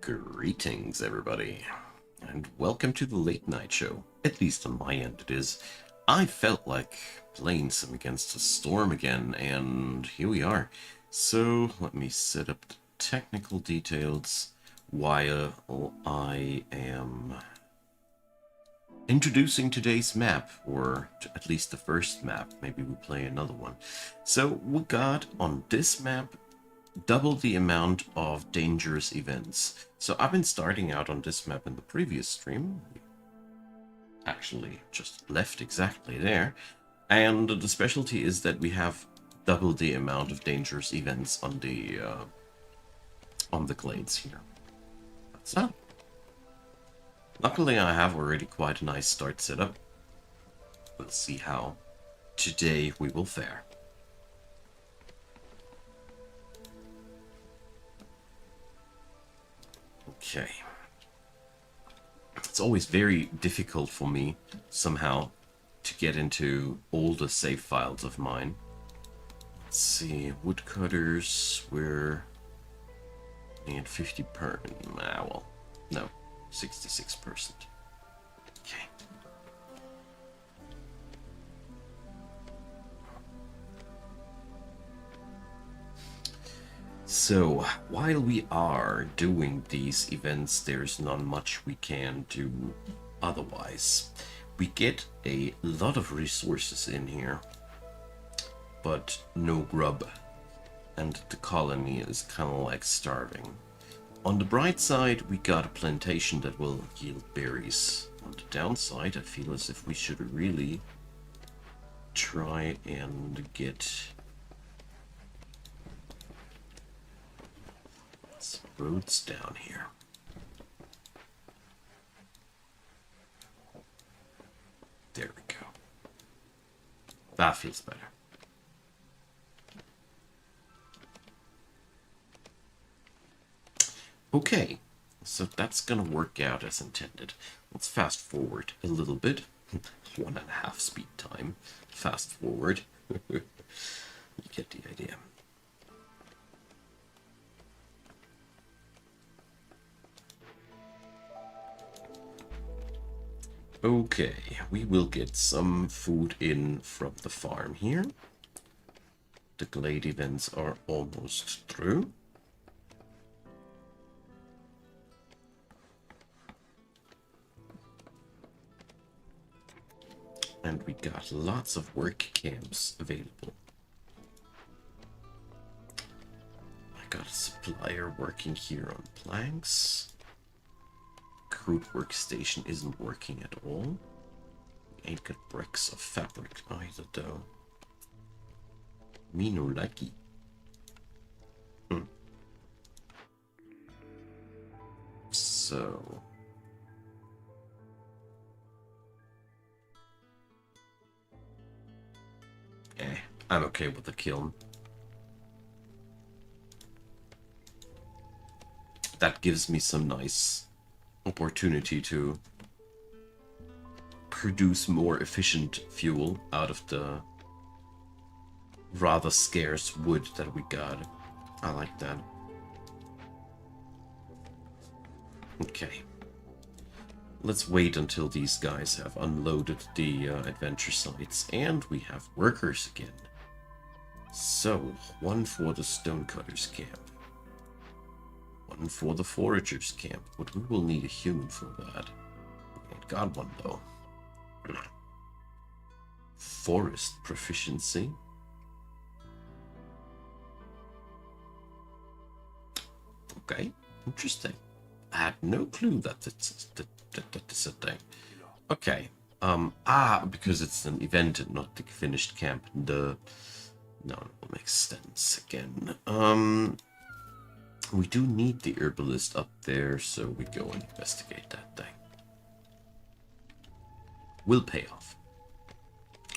Greetings, everybody, and welcome to the late night show. At least on my end it is. I felt like playing some Against the Storm again, and here we are. So, let me set up the technical details while I am introducing today's map, or at least the first map. Maybe we play another one. So, we got on this map double the amount of dangerous events. So I've been starting out on this map in the previous stream. Actually, just left exactly there. And the specialty is that we have double the amount of dangerous events on the glades here. That's that. Luckily, I have already quite a nice start set up. We'll see how today we will fare. Okay. It's always very difficult for me, somehow, to get into older save files of mine. Let's see, woodcutters, we're at 50%. Well, no, 66%. Okay. So, while we are doing these events, there's not much we can do otherwise. We get a lot of resources in here, but no grub, and the colony is kind of like starving. On the bright side, we got a plantation that will yield berries. On the downside, I feel as if we should really try and get roads down here. There we go. That feels better. Okay, so that's gonna work out as intended. Let's fast forward a little bit. 1.5 speed time. Fast forward. You get the idea. Okay, we will get some food in from the farm here. The glade events are almost through. And we got lots of work camps available. I got a supplier working here on planks. Crude workstation isn't working at all. We ain't got bricks of fabric either, though. Me no lucky. So. I'm okay with the kiln. That gives me some nice opportunity to produce more efficient fuel out of the rather scarce wood that we got. I like that. Okay. Let's wait until these guys have unloaded the adventure sites, and we have workers again. So, one for the stonecutters camp. One for the foragers camp, but we will need a human for that. We ain't got one though. Forest proficiency. Okay, interesting. I had no clue that it's a thing. Okay. Because it's an event and not the finished camp. No, it makes sense again. We do need the herbalist up there, so we go and investigate that thing. Will pay off.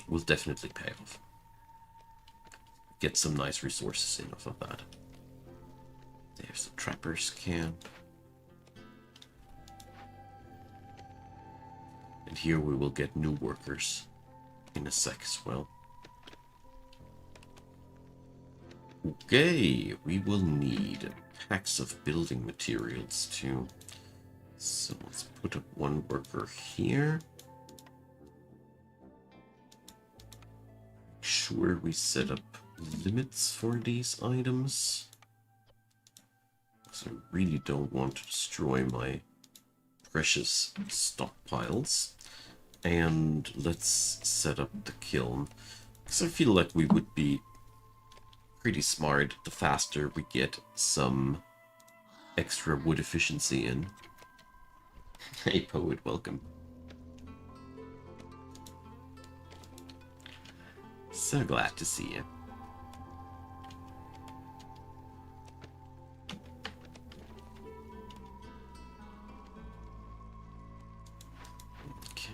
Will definitely pay off. Get some nice resources in off of that. There's the trapper's camp. And here we will get new workers in a sec as well. Okay, we will need packs of building materials too. So let's put up one worker here. Make sure we set up limits for these items. Because I really don't want to destroy my precious stockpiles. And let's set up the kiln. Because I feel like we would be pretty smart the faster we get some extra wood efficiency in. Hey, Poet, welcome. So glad to see you. Okay.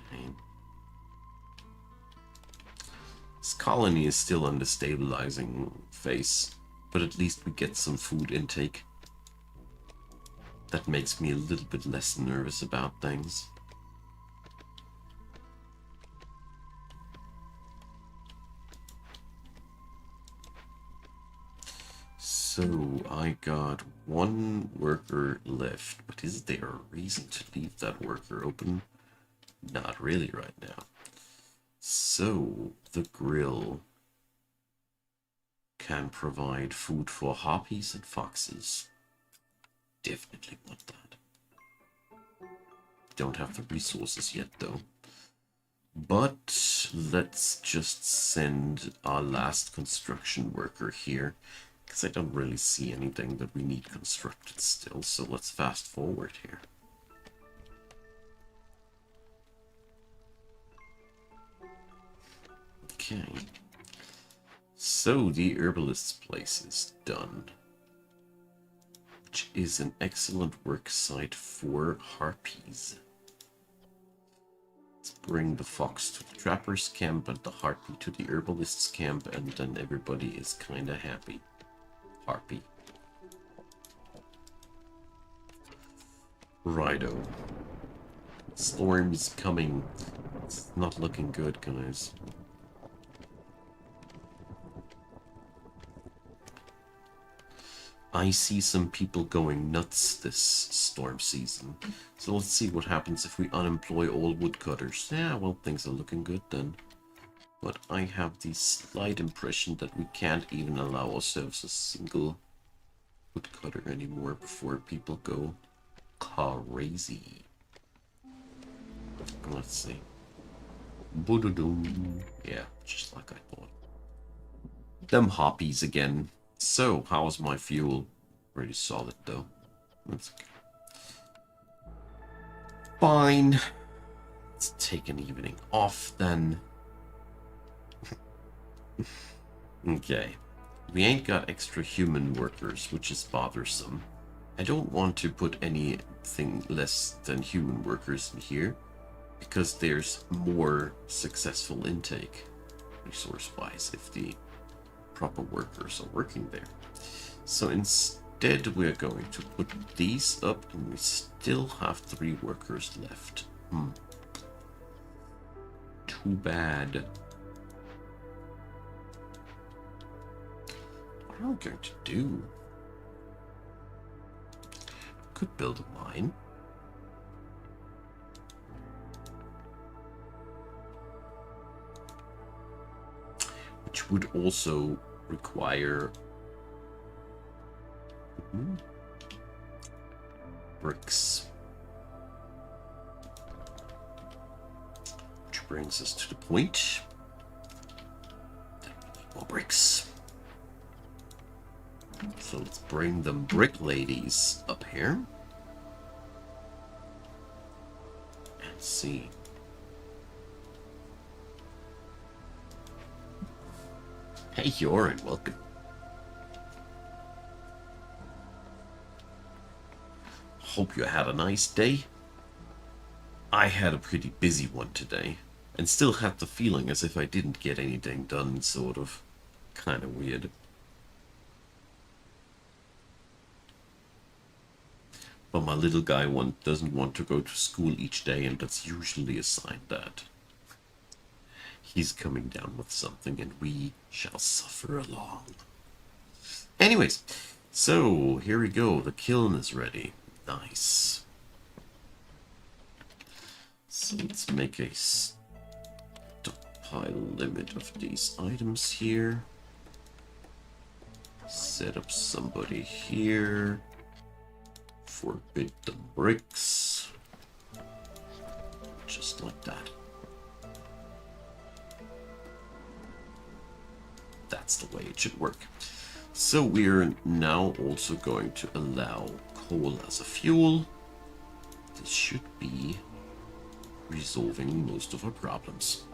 This colony is still on the stabilizing phase, but at least we get some food intake. That makes me a little bit less nervous about things. So I got one worker left, but is there a reason to leave that worker open? Not really right now. So the grill can provide food for harpies and foxes. Definitely want that. Don't have the resources yet though. But let's just send our last construction worker here, because I don't really see anything that we need constructed still, so let's fast forward here. Okay. So the herbalist's place is done, which is an excellent work site for harpies. Let's bring the fox to the trapper's camp and the harpy to the herbalist's camp, and then everybody is kinda happy. Harpy. Righto. Storm's coming. It's not looking good, guys. I see some people going nuts this storm season. So let's see what happens if we unemploy all woodcutters. Yeah, well, things are looking good then. But I have the slight impression that we can't even allow ourselves a single woodcutter anymore before people go crazy. Let's see. Boo-doo-doo. Yeah, just like I thought. Them hoppies again. So, how's my fuel? Pretty solid though. That's okay. Fine. Let's take an evening off then. Okay. We ain't got extra human workers, which is bothersome. I don't want to put anything less than human workers in here, because there's more successful intake, resource-wise, if the proper workers are working there. So instead we're going to put these up, and we still have 3 workers left. Too bad. What am I going to do? Could build a mine. Which would also require bricks. Which brings us to the point that we need more bricks. So let's bring them brick ladies up here. And see. Hey, Yorin, welcome. Hope you had a nice day. I had a pretty busy one today, and still had the feeling as if I didn't get anything done, sort of. Kinda weird. But my little guy doesn't want to go to school each day, and that's usually a sign that he's coming down with something, and we shall suffer along. Anyways, So, here we go. The kiln is ready. Nice. So let's make a stockpile limit of these items here. Set up somebody here. Forbid the bricks. Just like that. That's the way it should work. So we're now also going to allow coal as a fuel. This should be resolving most of our problems.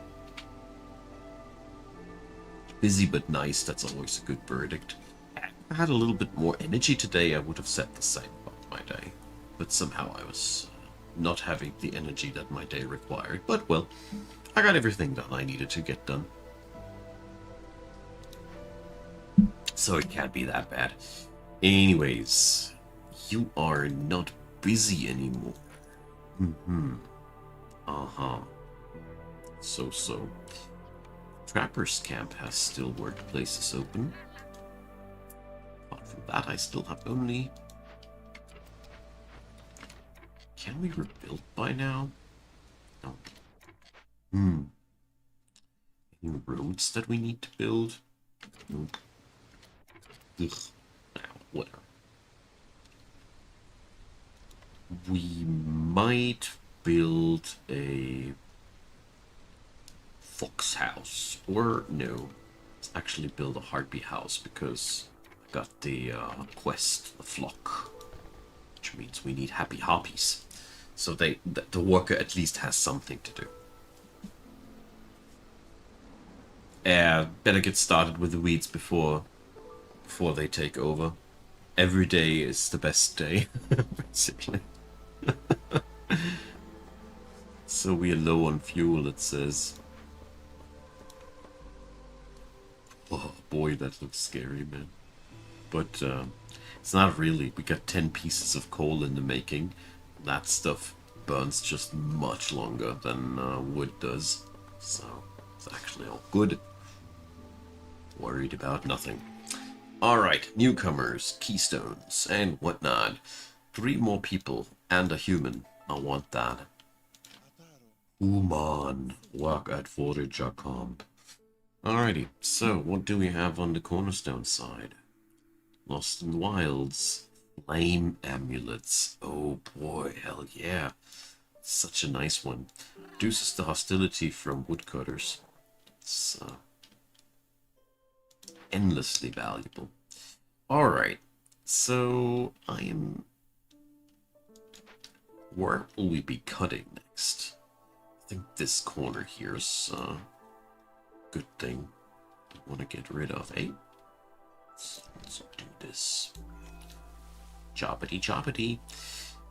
Busy but nice, that's always a good verdict. If I had a little bit more energy today, I would have said the same about my day. But somehow I was not having the energy that my day required. But well, I got everything done I needed to get done. So it can't be that bad. Anyways, you are not busy anymore. So. Trapper's camp has still workplaces open. Apart from that, I still have only... Can we rebuild by now? No. Any roads that we need to build? Nope. Ugh. Now, whatever. We might build a fox house, or no, let's actually build a harpy house because I got the quest, the flock, which means we need happy harpies. So the worker at least has something to do. Better get started with the weeds before they take over. Every day is the best day, basically. So we are low on fuel, it says. Oh boy, that looks scary, man. But it's not really. We got 10 pieces of coal in the making. That stuff burns just much longer than wood does. So it's actually all good. Worried about nothing. Alright, newcomers, keystones, and whatnot. 3 more people and a human. I want that. Human, work at Forager Camp. Alrighty, so what do we have on the cornerstone side? Lost in Wilds. Flame amulets. Oh boy, hell yeah. Such a nice one. Reduces the hostility from woodcutters. It's endlessly valuable. Alright, so I am... Where will we be cutting next? I think this corner here is a good thing I want to get rid of, eh? Let's do this. Choppity choppity.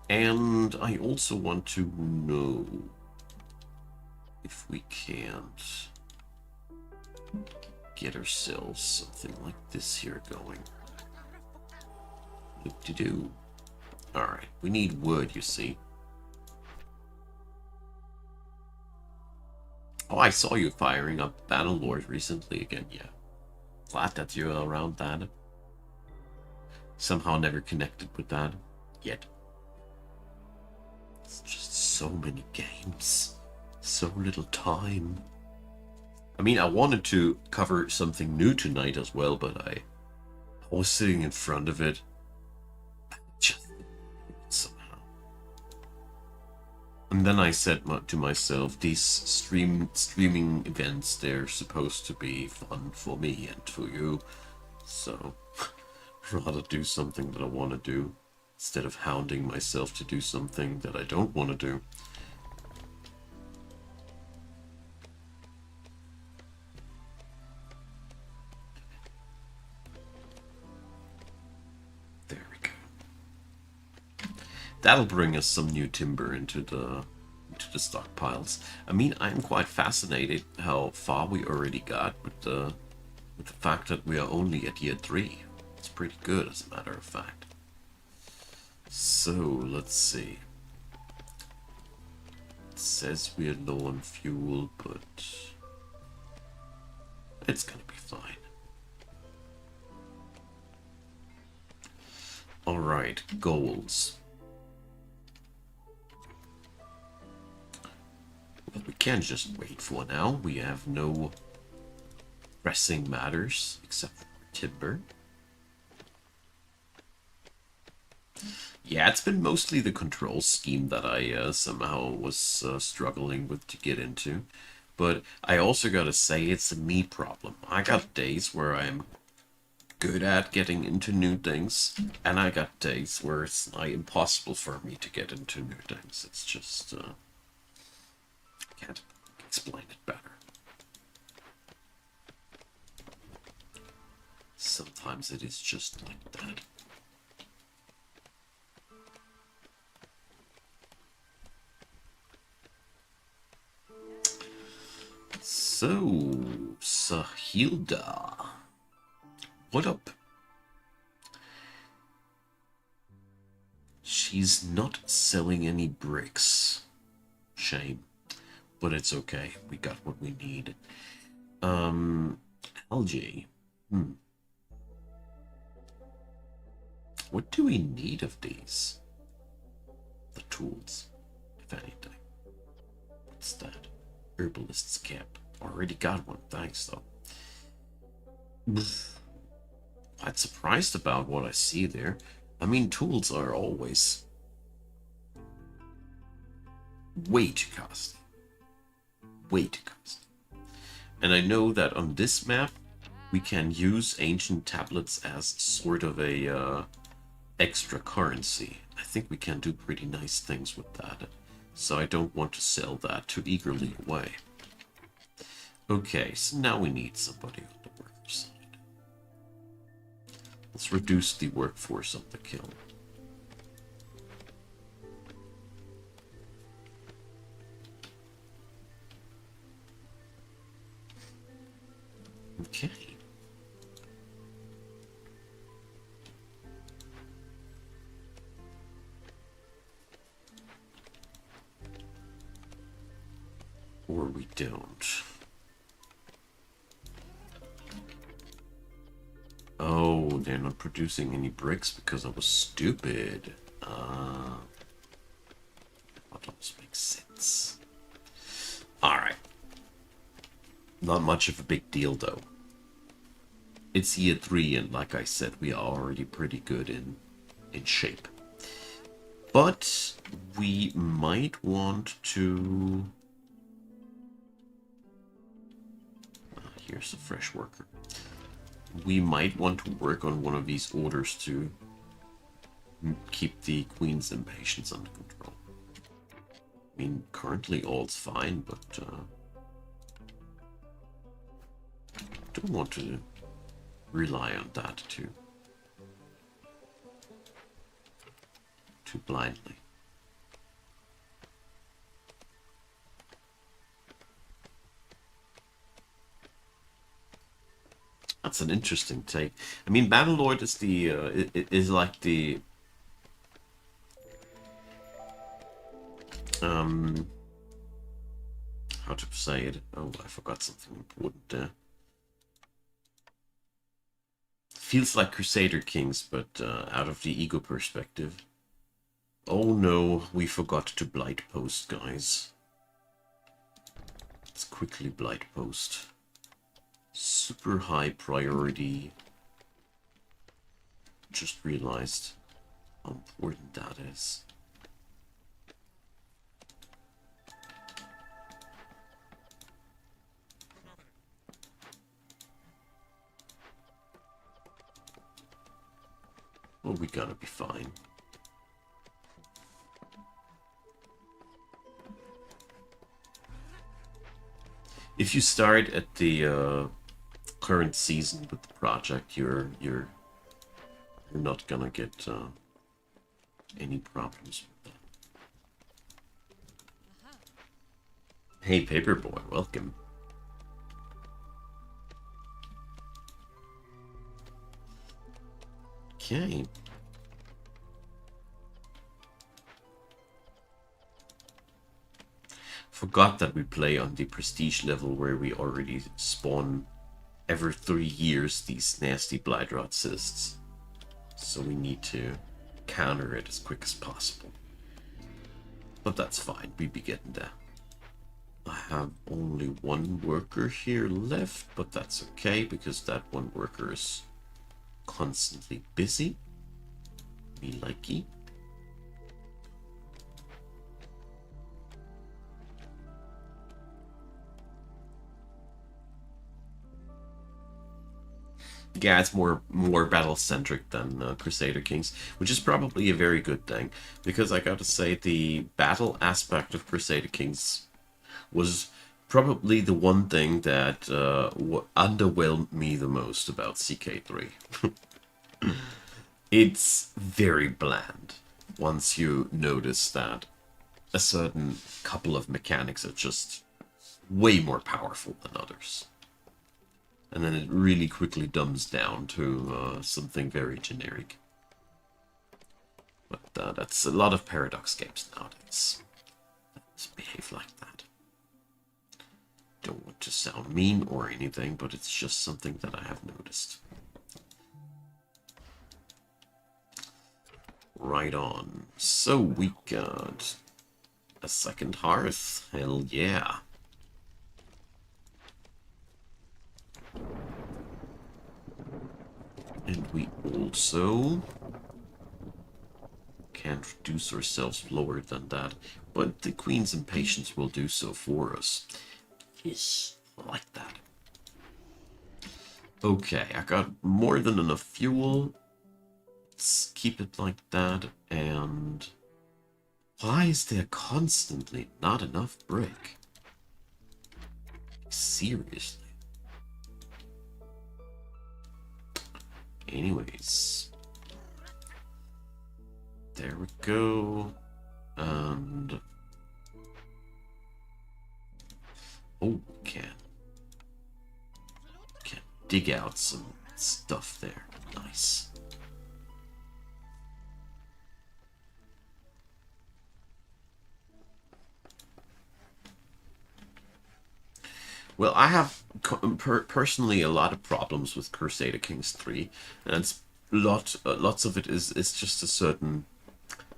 And I also want to know if we can't get ourselves something like this here going. Loop-de-doo. Alright, we need wood, you see. Oh, I saw you firing up Bannerlord recently again, yeah. Glad that you're around that. Somehow never connected with that yet. It's just so many games. So little time. I mean, I wanted to cover something new tonight as well, but I was sitting in front of it. Just somehow. And then I said to myself, these streaming events, they're supposed to be fun for me and for you. So, rather do something that I want to do, instead of hounding myself to do something that I don't want to do. There we go. That'll bring us some new timber into the stockpiles. I mean, I'm quite fascinated how far we already got with the fact that we are only at year 3. It's pretty good, as a matter of fact. So, let's see. It says we're low on fuel, but it's gonna be fine. Alright, goals. Well, we can just wait for now. We have no pressing matters except for timber. Yeah, it's been mostly the control scheme that I somehow was struggling with to get into. But I also gotta say, it's a me problem. I got days where I'm good at getting into new things, and I got days where it's like impossible for me to get into new things. It's just, I can't explain it better. Sometimes it is just like that. So, Sahilda, what up? She's not selling any bricks. Shame. But it's okay. We got what we need. LJ. What do we need of these? The tools, if anything. What's that? Herbalist's cap. Already got one. Thanks, though. I'm surprised about what I see there. I mean, tools are always way too costly. Way too costly. And I know that on this map, we can use ancient tablets as sort of a extra currency. I think we can do pretty nice things with that. So I don't want to sell that too eagerly away. Okay, so now we need somebody on the worker side. Let's reduce the workforce of the kiln. Okay. Or we don't. Oh, they're not producing any bricks because I was stupid. That almost makes sense. Alright. Not much of a big deal, though. It's year 3, and like I said, we are already pretty good in shape. But we might want to... here's a fresh worker. We might want to work on one of these orders to keep the Queen's impatience under control. I mean, currently all's fine, but don't want to rely on that too blindly. That's an interesting take. I mean, Battlelord is the is like the how to say it? Oh, I forgot something important there. Feels like Crusader Kings, but out of the ego perspective. Oh no, we forgot to blight post, guys. Let's quickly blight post. Super high priority. Just realized how important that is. Well, we gotta be fine. If you start at the current season with the project, you're not gonna get any problems with that. Hey, Paperboy, welcome. Okay. Forgot that we play on the prestige level where we already spawn every 3 years these nasty blight rot cysts. So we need to counter it as quick as possible. But that's fine, we be getting there. I have only one worker here left, but that's okay because that one worker is constantly busy. Me likey. Yeah, it's more battle centric than Crusader Kings, which is probably a very good thing because I gotta say the battle aspect of Crusader Kings was probably the one thing that underwhelmed me the most about CK3. It's very bland once you notice that a certain couple of mechanics are just way more powerful than others. And then it really quickly dumbs down to something very generic. But that's a lot of Paradox games nowadays. Just behave like that. Don't want to sound mean or anything, but it's just something that I have noticed. Right on. So we got a second hearth. Hell yeah. And we also can't reduce ourselves lower than that, but the Queen's Impatience will do so for us. Yes, I like that. Okay, I got more than enough fuel. Let's keep it like that, and why is there constantly not enough brick? Seriously. Anyways, there we go, and oh, can dig out some stuff there. Nice. Well, I have personally a lot of problems with Crusader Kings 3, and it's lots of it is just a certain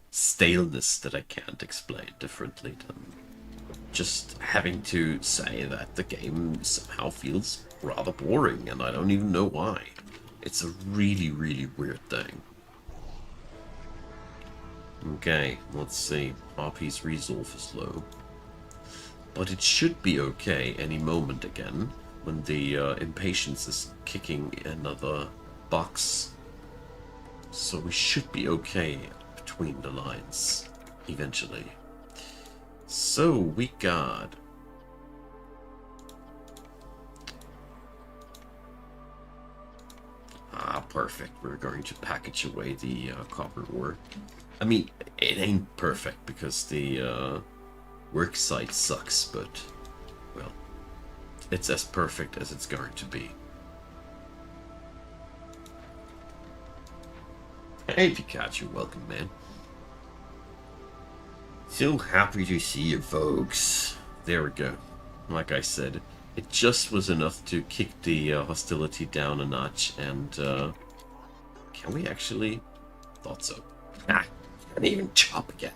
staleness that I can't explain differently than just having to say that the game somehow feels rather boring, and I don't even know why. It's a really, really weird thing. Okay, let's see. RP's resolve is low. But it should be okay any moment again, when the Impatience is kicking another box. So we should be okay between the lines, eventually. So we got... perfect. We're going to package away the copper ore. I mean, it ain't perfect because the work site sucks, but, well, it's as perfect as it's going to be. Hey Pikachu, welcome man. So happy to see you folks. There we go. Like I said, it just was enough to kick the hostility down a notch, and can we actually? Thought so. Ah, can't even chop again.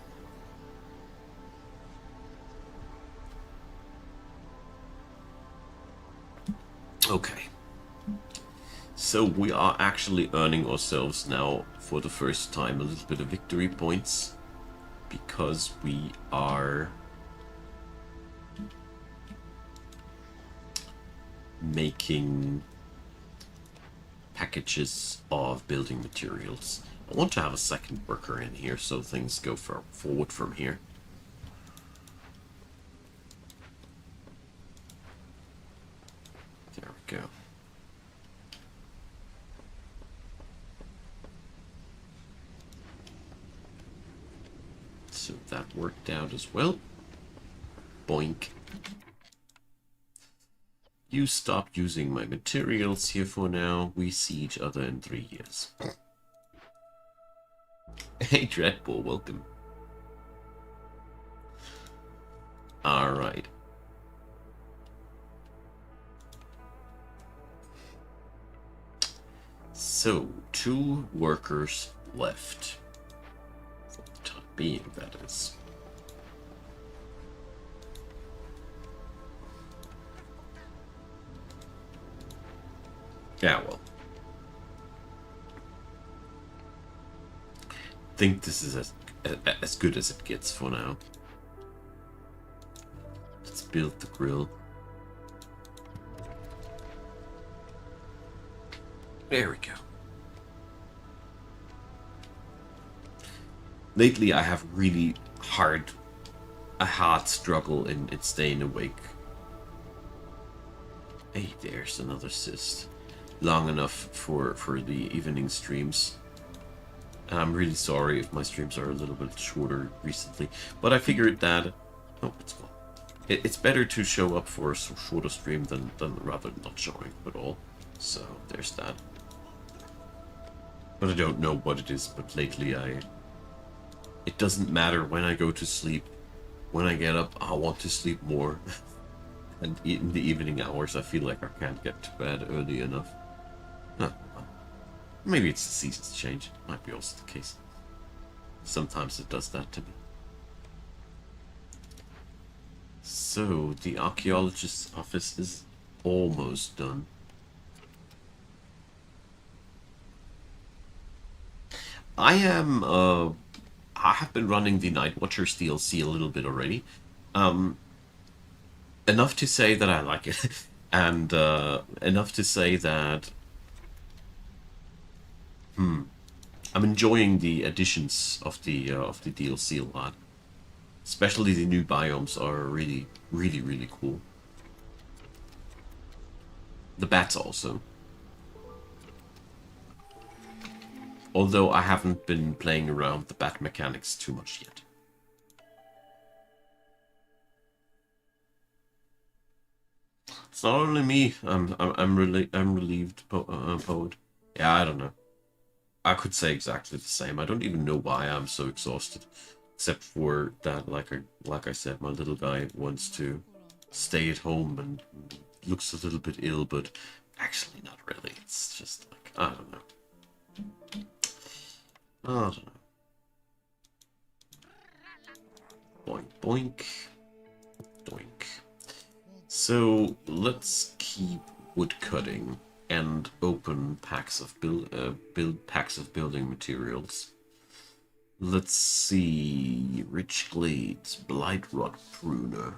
Okay. So we are actually earning ourselves now, for the first time, a little bit of victory points, because we are making packages of building materials. I want to have a second worker in here so things go forward from here. There we go. So that worked out as well. Boink. You stop using my materials here for now. We see each other in 3 years. Hey Dreadball, welcome. Alright. So, 2 workers left. being, that is. Yeah, well. I think this is as good as it gets for now. Let's build the grill. There we go. Lately I have really a hard struggle in staying awake. Hey, there's another cyst. Long enough for the evening streams. And I'm really sorry if my streams are a little bit shorter recently, but I figured that it's gone. It's better to show up for a shorter stream than rather not showing at all. So there's that. But I don't know what it is, but lately it doesn't matter when I go to sleep. When I get up, I want to sleep more. And in the evening hours, I feel like I can't get to bed early enough. Huh. Maybe it's the seasons change. Might be also the case. Sometimes it does that to me. So, the archaeologist's office is almost done. I have been running the Night Watchers DLC a little bit already. Enough to say that I like it, and enough to say that I'm enjoying the additions of the DLC a lot. Especially the new biomes are really, really, really cool. The bats also. Although I haven't been playing around with the bat mechanics too much yet. It's not only me. I'm relieved, poet. Yeah, I don't know. I could say exactly the same. I don't even know why I'm so exhausted, except for that, like I said, my little guy wants to stay at home and looks a little bit ill, but actually not really. It's just like, I don't know. I don't know. Boink, boink. Doink. So let's keep wood cutting and open packs of packs of building materials. Let's see. Rich Glades, Blight Rot Pruner.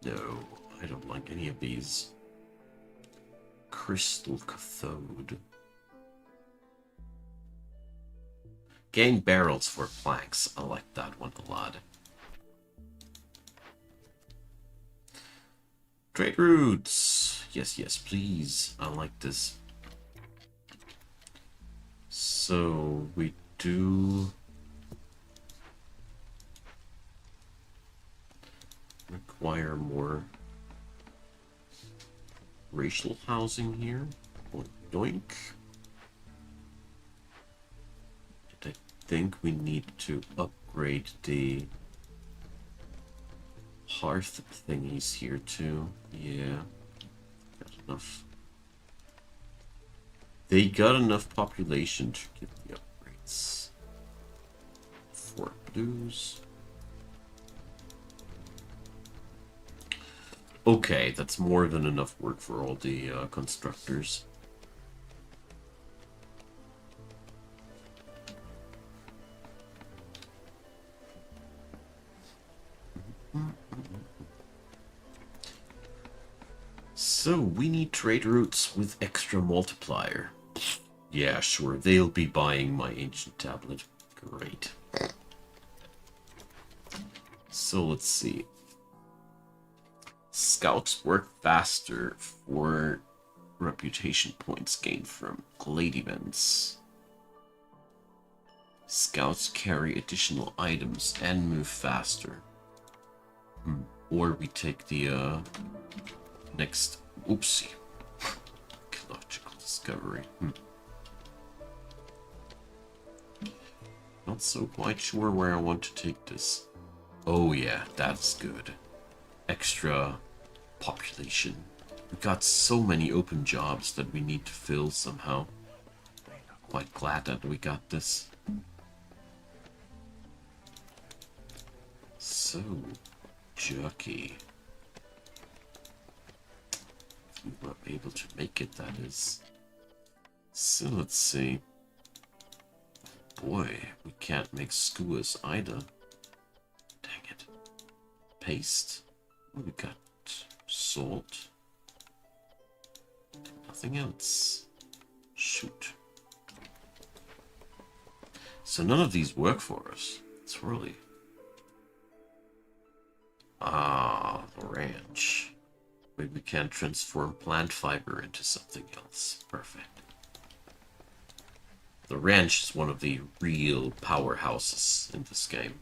No, I don't like any of these. Crystal Cathode. Gain barrels for planks. I like that one a lot. Trade routes. Yes, yes, please. I like this. So we do require more racial housing here. Doink, doink. I think we need to upgrade the hearth thingies here too. Yeah, got enough. They got enough population to get the upgrades. 4 blues. Okay, that's more than enough work for all the constructors. So, we need trade routes with extra multiplier. Yeah, sure, they'll be buying my ancient tablet. Great. So, let's see. Scouts work faster for reputation points gained from glade events. Scouts carry additional items and move faster. Or we take the next... Oopsie. Ecological discovery. Not so quite sure where I want to take this. Oh yeah, that's good. Extra population. We got so many open jobs that we need to fill somehow. Quite glad that we got this. so jerky. If you were able to make it, that is. So let's see. Boy, we can't make skewers either. Dang it. Paste. Oh, we got salt. Nothing else. Shoot. So none of these work for us. It's really... Ah, the ranch. Wait, we can transform plant fiber into something else. Perfect. The ranch is one of the real powerhouses in this game.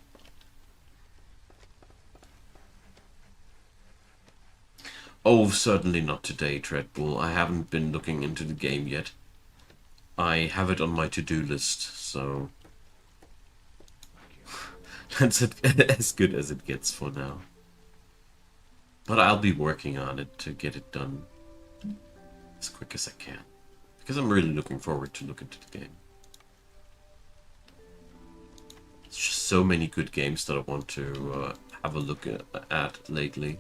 Oh, certainly not today, Treadbull. I haven't been looking into the game yet. I have it on my to-do list, so... That's as good as it gets for now. But I'll be working on it to get it done as quick as I can. Because I'm really looking forward to look into the game. There's just so many good games that I want to have a look at lately.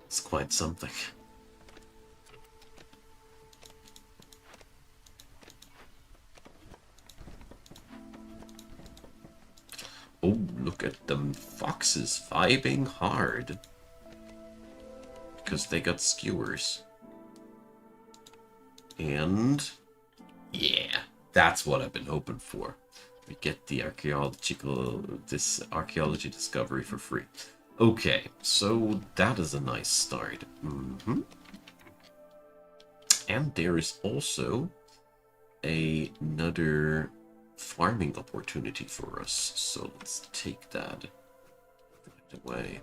It's quite something. Oh, look at them foxes vibing hard. Because they got skewers. And... yeah, that's what I've been hoping for. We get the archaeology discovery for free. Okay, so that is a nice start. And there is also another farming opportunity for us. So let's take that right away.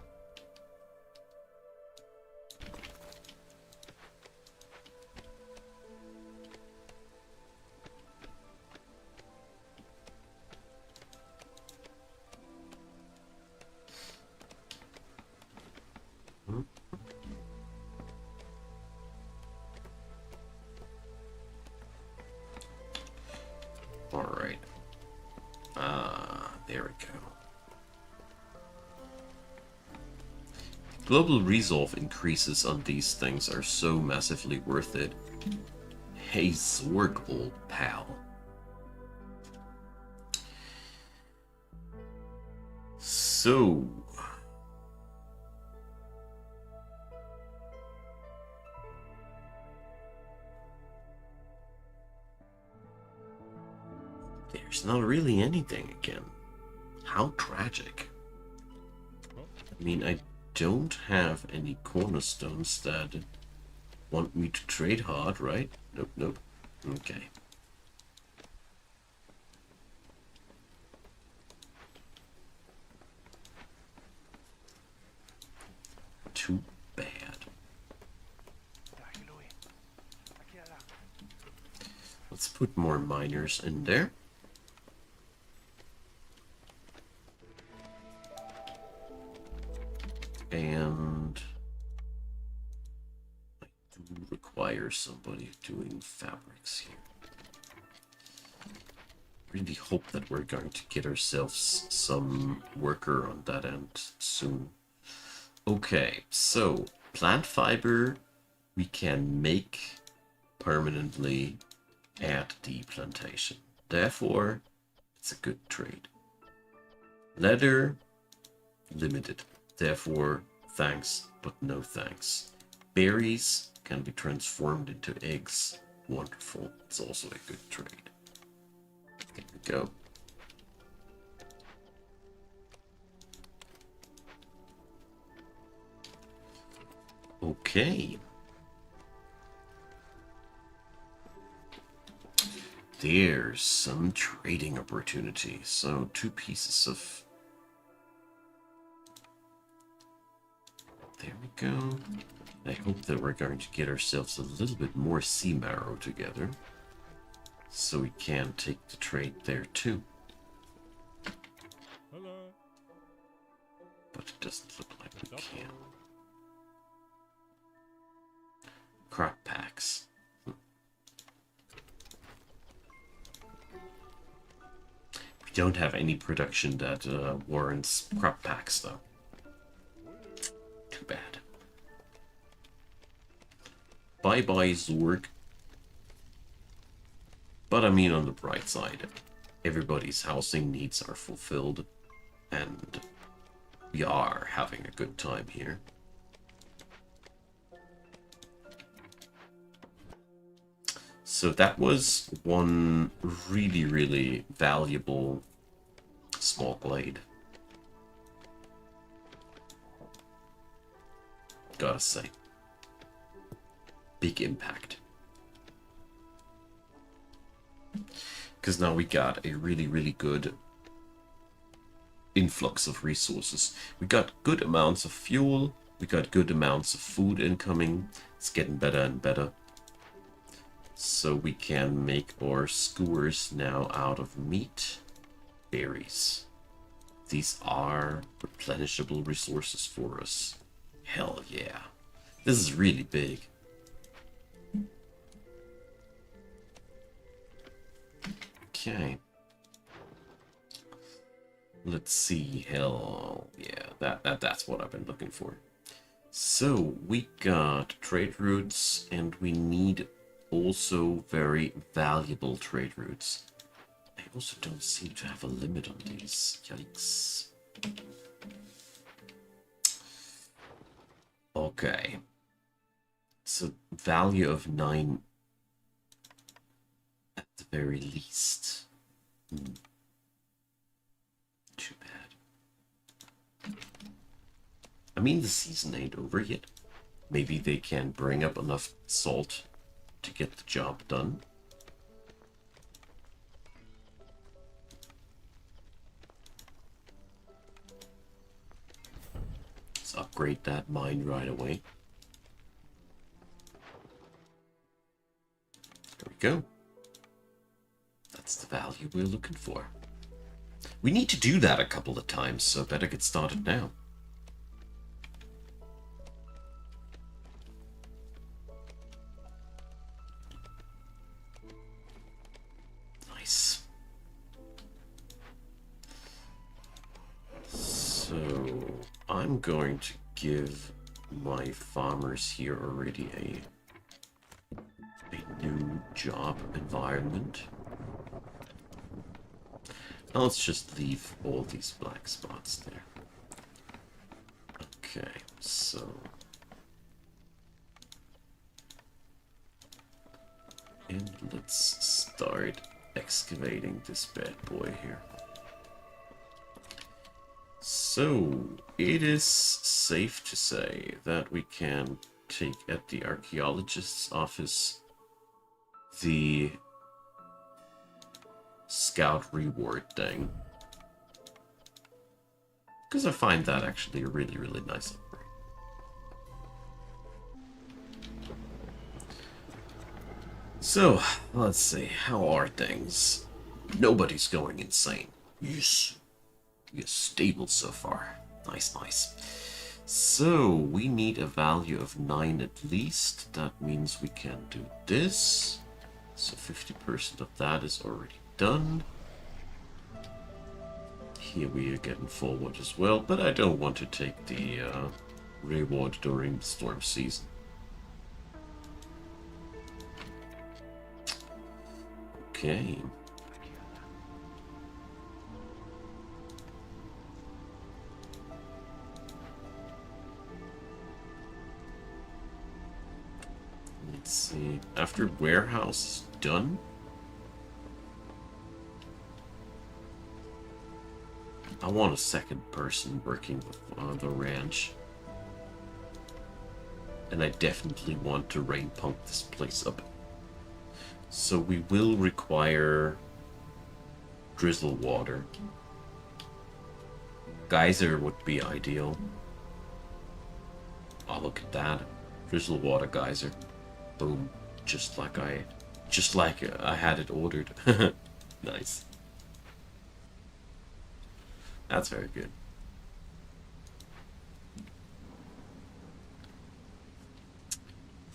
Alright. There we go. Global resolve increases on these things are so massively worth it. Hey, Zorg, old pal. So... there's not really anything again. How tragic. I mean, I don't have any cornerstones that want me to trade hard, right? Nope, nope. Okay. Too bad. Let's put more miners in there. And I do require somebody doing fabrics here. Really hope that we're going to get ourselves some worker on that end soon. Okay, so plant fiber we can make permanently at the plantation. Therefore, it's a good trade. Leather, limited. Therefore, thanks, but no thanks. Berries can be transformed into eggs. Wonderful. It's also a good trade. There we go. Okay. There's some trading opportunity. So 2 pieces of... there we go. I hope that we're going to get ourselves a little bit more sea marrow together. So we can take the trade there too. Hello. But it doesn't look like we can. Crop packs. We don't have any production that warrants crop packs, though. Too bad. Bye-bye, Zorg. But I mean, on the bright side, everybody's housing needs are fulfilled, and we are having a good time here. So that was one really, really valuable small glade. Gotta say. Big impact. Because now we got a really, really good influx of resources. We got good amounts of fuel. We got good amounts of food incoming. It's getting better and better. So we can make our skewers now out of meat. Berries. These are replenishable resources for us. Hell yeah. This is really big. Okay. Let's see. Hell yeah. That's what I've been looking for. So we got trade routes, and we need also very valuable trade routes. I also don't seem to have a limit on these. Yikes. Okay. So value of 9 at the very least. Too bad. I mean, the season ain't over yet. Maybe they can bring up enough salt to get the job done. Let's upgrade that mine right away. There we go. That's the value we're looking for. We need to do that a couple of times, so better get started now. Nice. So I'm going to give my farmers here already a new job environment. Now let's just leave all these black spots there. Okay, so and let's start excavating this bad boy here. So it is safe to say that we can take at the archaeologist's office the scout reward thing, because I find that actually a really, really nice upgrade. So let's see, how are things? Nobody's going insane. Yes, yes, stable so far. Nice, nice. So we need a value of 9 at least. That means we can do this. So 50% of that is already done. Here we are getting forward as well, but I don't want to take the reward during the storm season. Okay. Let's see. After warehouse is done, I want a second person working with the ranch. And I definitely want to rain pump this place up. So we will require drizzle water. Geyser would be ideal. Oh, look at that. Drizzle water geyser. Boom. Just like I had it ordered. Nice. That's very good.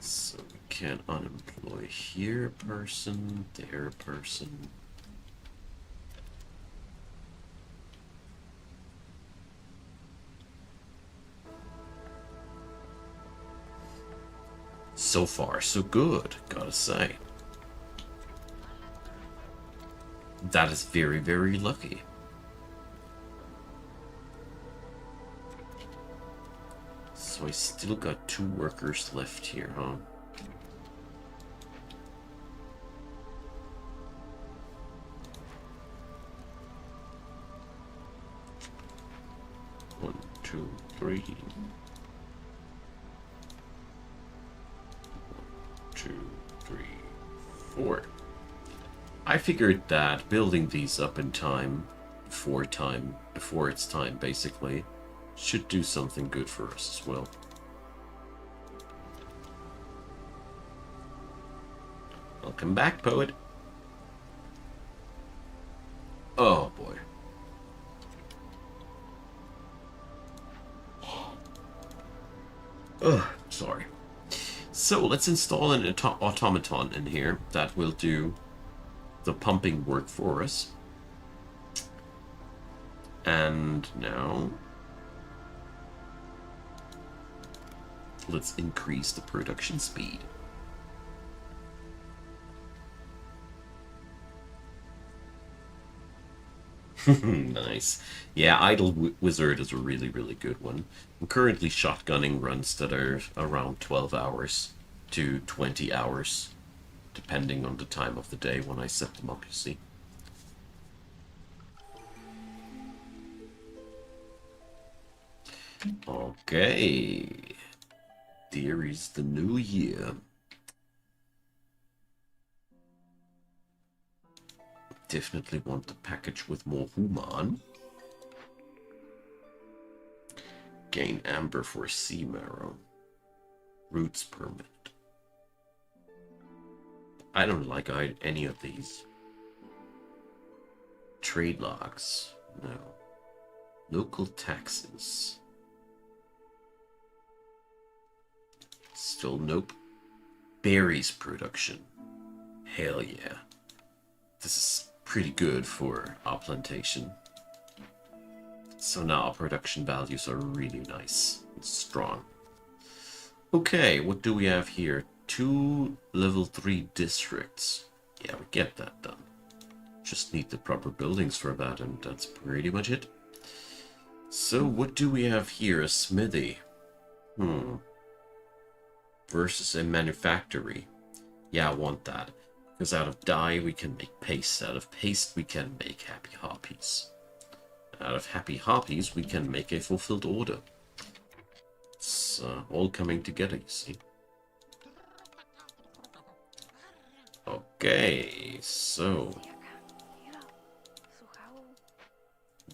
So we can unemploy here person, there person. So far, so good, gotta say. That is very, very lucky. So I still got 2 workers left here, huh? One, two, three. 2, 3, 4. I figured that building these up in time, before it's time, basically, should do something good for us as well. Welcome back, poet. Oh boy. Ugh, sorry. So let's install an automaton in here that will do the pumping work for us. And now let's increase the production speed. Nice. Yeah, Idle Wizard is a really, really good one. I'm currently shotgunning runs that are around 12 hours to 20 hours, depending on the time of the day when I set them up, you see. Okay. There is the new year. Definitely want the package with more human. Gain amber for sea marrow. Roots permit. I don't like any of these. Trade logs. No. Local taxes. Still nope. Berries production. Hell yeah. This is pretty good for our plantation. So now our production values are really nice and strong. Okay, what do we have here? 2 level 3 districts. Yeah, we get that done. Just need the proper buildings for that, and that's pretty much it. So what do we have here? A smithy. Versus a manufactory. Yeah, I want that. Because out of dye we can make paste. Out of paste we can make happy harpies. Out of happy harpies we can make a fulfilled order. It's all coming together, you see. Okay, so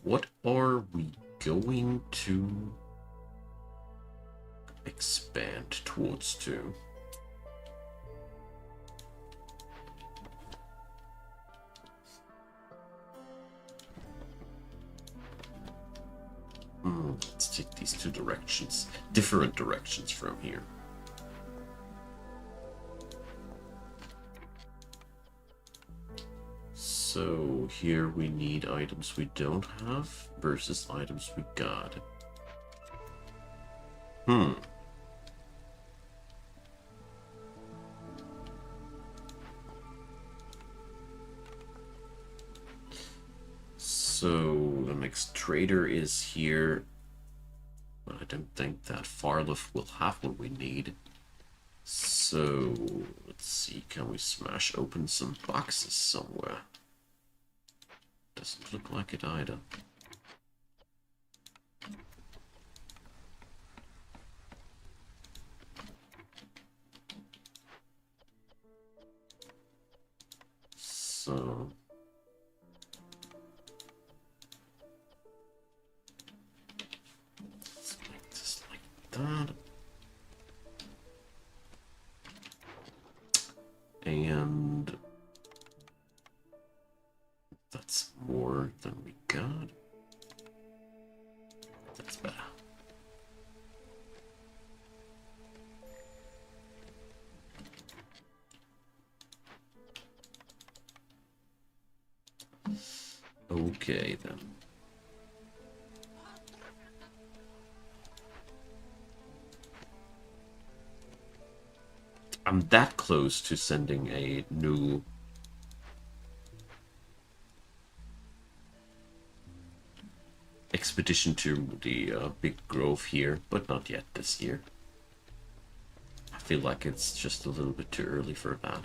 what are we going to expand towards to? Let's take these 2 directions, different directions from here. So here we need items we don't have versus items we got. So the next trader is here. But I don't think that Farliff will have what we need. So let's see, can we smash open some boxes somewhere? Doesn't look like it either. So let's make this like that. And that's more than we got. That's better. Okay then. I'm that close to sending a new expedition to the big grove here, but not yet this year. I feel like it's just a little bit too early for that.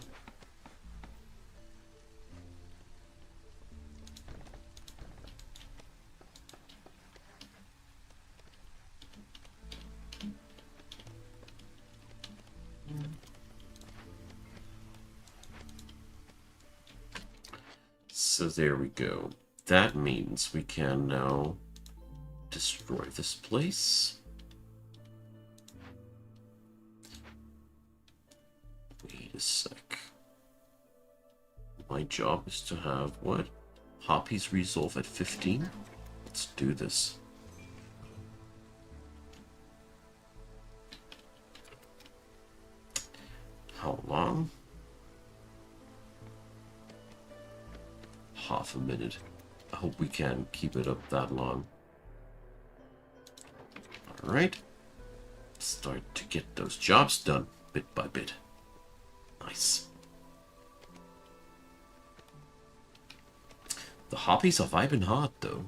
So there we go. That means we can now destroy this place. Wait a sec. My job is to have what? Hoppies resolve at 15? Let's do this. How long? Half a minute. I hope we can keep it up that long. Alright. Start to get those jobs done bit by bit. Nice. The hobbies are vibing hard though.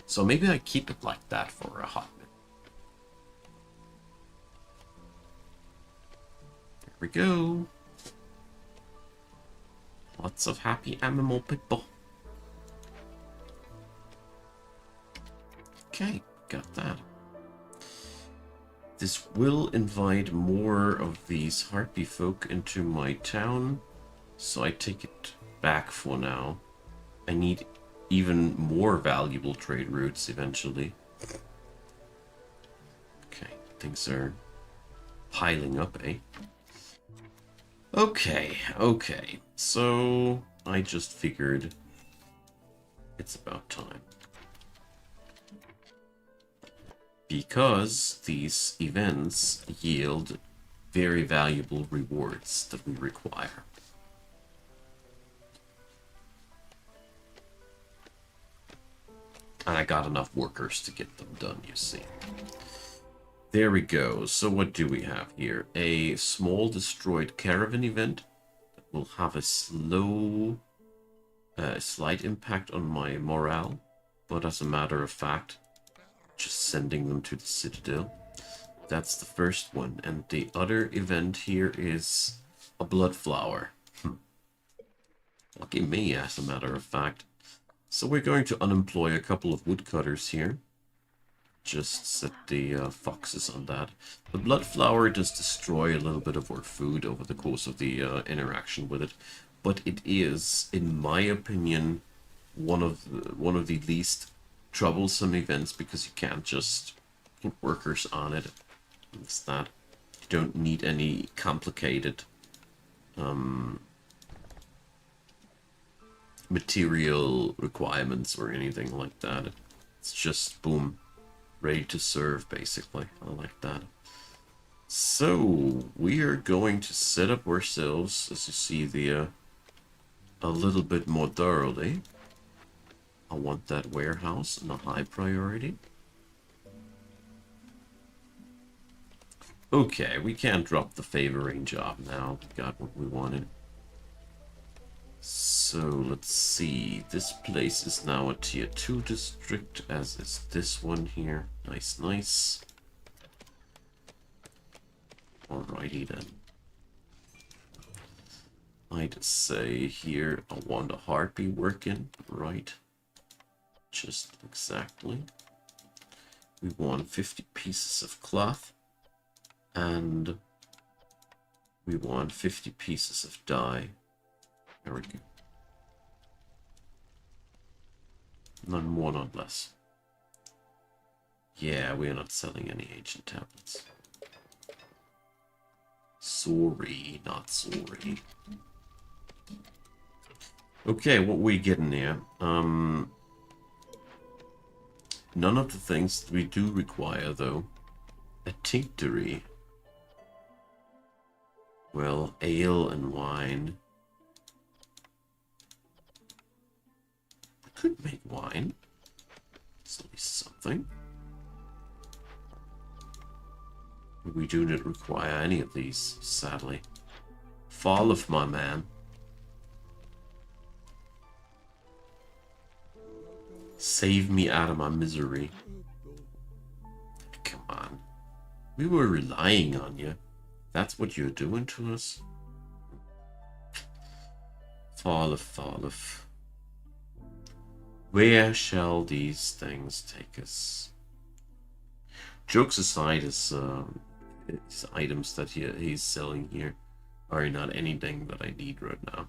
So maybe I keep it like that for a hot minute. There we go. Lots of happy animal people. Okay, got that. This will invite more of these harpy folk into my town, so I take it back for now. I need even more valuable trade routes eventually. Okay, things are piling up, eh? Okay, so I just figured it's about time. Because these events yield very valuable rewards that we require. And I got enough workers to get them done, you see. There we go. So what do we have here? A small destroyed caravan event that will have a slight impact on my morale. But as a matter of fact, just sending them to the citadel. That's the first one. And the other event here is a blood flower. Lucky me, as a matter of fact. So we're going to unemploy a couple of woodcutters here. Just set the foxes on that. The blood flower does destroy a little bit of our food over the course of the interaction with it, but it is, in my opinion, one of the least troublesome events because you can't just put workers on it. It's that you don't need any complicated material requirements or anything like that. It's just boom. Ready to serve, basically. I like that. So, we are going to set up ourselves, as you see, a little bit more thoroughly. I want that warehouse in a high priority. Okay, we can't drop the favoring job now. We got what we wanted. So, let's see. This place is now a tier 2 district, as is this one here. Nice, nice. Alrighty then. I'd say here I want a harpy working, right? Just exactly. We want 50 pieces of cloth. And we want 50 pieces of dye. There we go. None more, not less. Yeah, we are not selling any ancient tablets. Sorry, not sorry. Okay, what we getting here? None of the things we do require, though. A tinctory. Well, ale and wine. We could make wine. It's at least something. We We do not require any of these, sadly. Fall of my man. Save me out of my misery. Come on. We were relying on you. That's what you're doing to us? Fall of. Where shall these things take us? Jokes aside, his items that he's selling here are not anything that I need right now.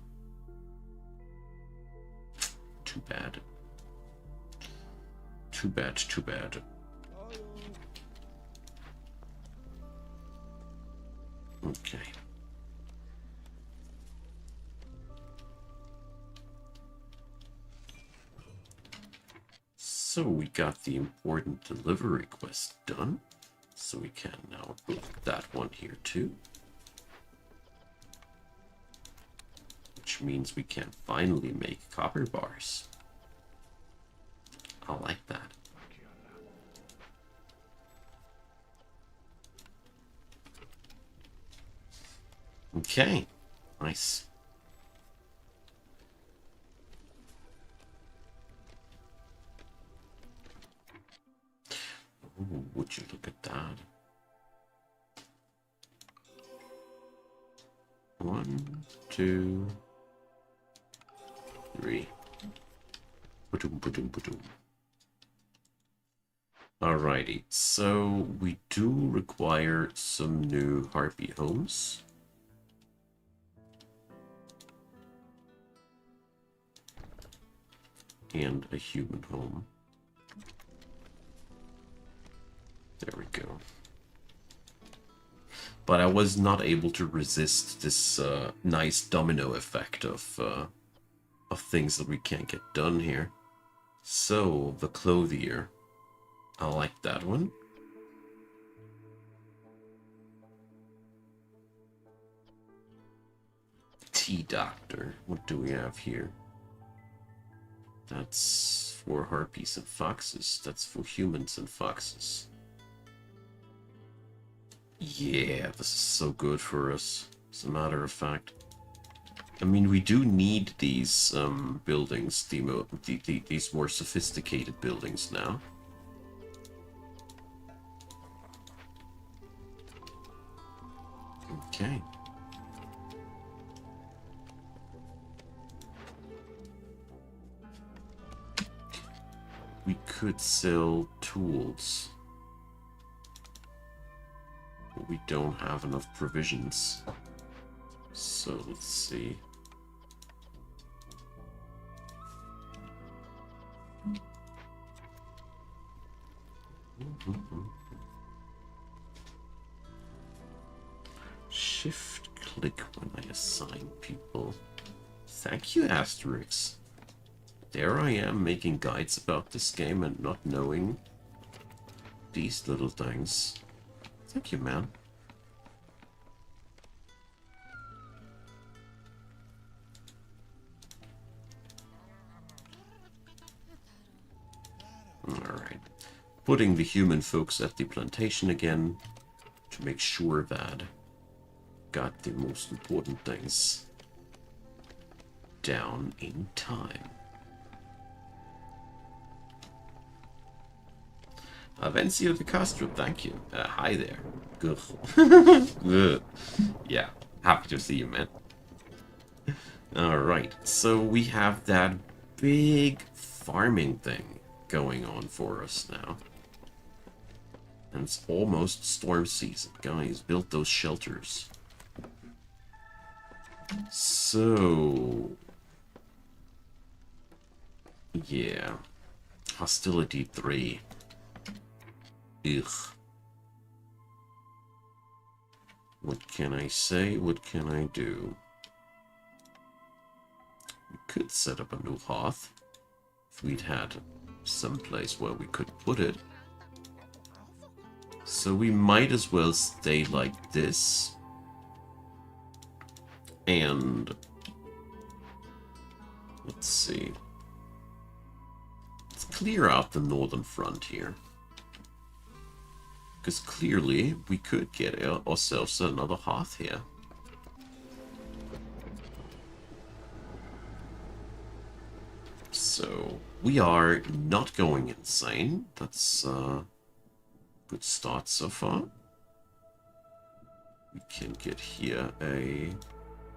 Too bad. Too bad, too bad. Okay. So we got the important delivery quest done. So we can now book that one here too. Which means we can finally make copper bars. I like that. Okay, nice. Ooh, would you look at that? 1, 2, 3. Ba-doom, ba-doom, ba-doom. Alrighty, so we do require some new harpy homes. And a human home. There we go. But I was not able to resist this nice domino effect of things that we can't get done here. So, the clothier. I like that one. Tea doctor. What do we have here? That's for harpies and foxes. That's for humans and foxes. Yeah, this is so good for us, as a matter of fact. I mean, we do need these buildings, these more sophisticated buildings now. Okay. We could sell tools. But we don't have enough provisions. So let's see. Shift click when I assign people. Thank you, Asterix. There I am making guides about this game and not knowing these little things. Thank you, man. Alright. Putting the human folks at the plantation again to make sure that got the most important things down in time. Vencio de Castro, thank you. Hi there. Good. Good. Yeah, happy to see you, man. Alright, so we have that big farming thing going on for us now. And it's almost storm season. Guys, build those shelters. So... yeah. Hostility 3. Ugh. What can I say? What can I do? We could set up a new hearth. If we'd had some place where we could put it. So we might as well stay like this. And... let's see. Let's clear out the northern front here. Because clearly we could get ourselves another hearth here. So we are not going insane. That's a good start so far. We can get here a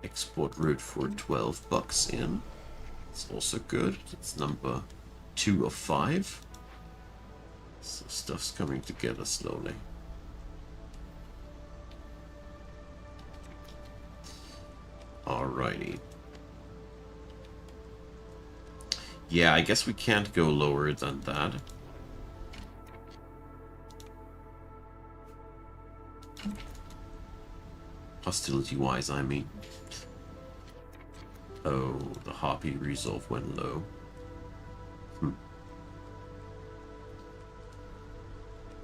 export route for 12 bucks in. It's also good. It's number 2 of 5. So stuff's coming together slowly. Alrighty. Yeah, I guess we can't go lower than that. Hostility-wise, I mean. Oh, the Harpy resolve went low.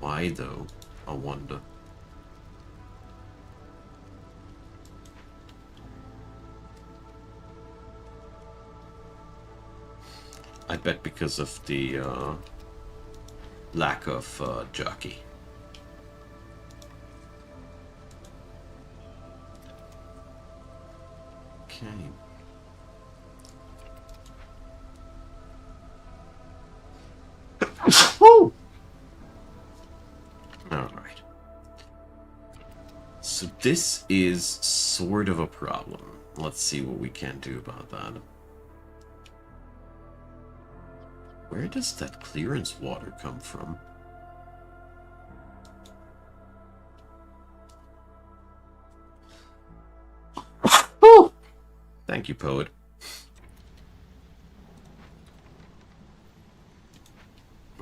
Why, though? I wonder. I bet because of the lack of jockey. Okay. Woo! Alright. So this is sort of a problem. Let's see what we can do about that. Where does that clearance water come from? Oh! Thank you, poet.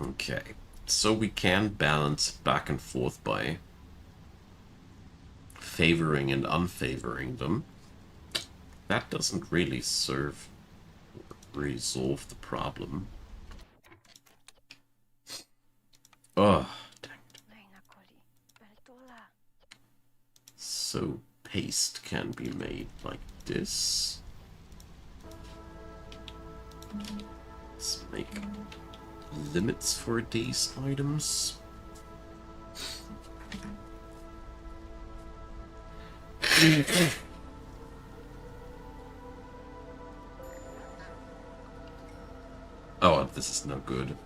Okay, so we can balance back and forth by favoring and unfavoring them. That doesn't really resolve the problem. Ugh, dang it. So paste can be made like this. Let's make limits for these items. Oh, this is no good.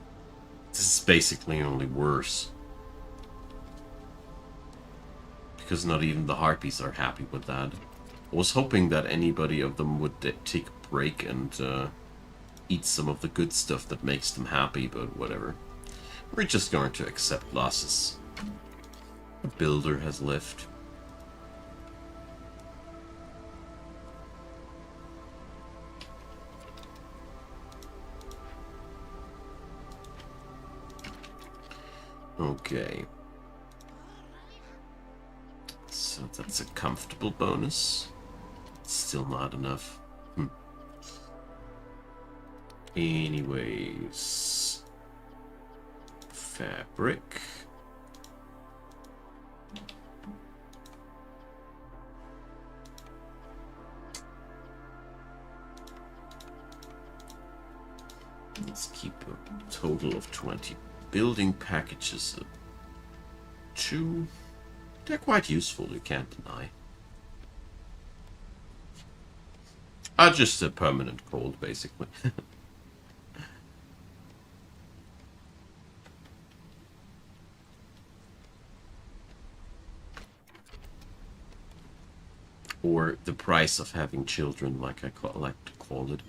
This is basically only worse. Because not even the harpies are happy with that. I was hoping that anybody of them would take a break and eat some of the good stuff that makes them happy, but whatever. We're just going to accept losses. The builder has left. Okay. So that's a comfortable bonus. Still not enough. Anyways. Fabric. Let's keep a total of 20 building packages. 2. They're quite useful, you can't deny. Just a permanent cold, basically. Or the price of having children, like I like to call it.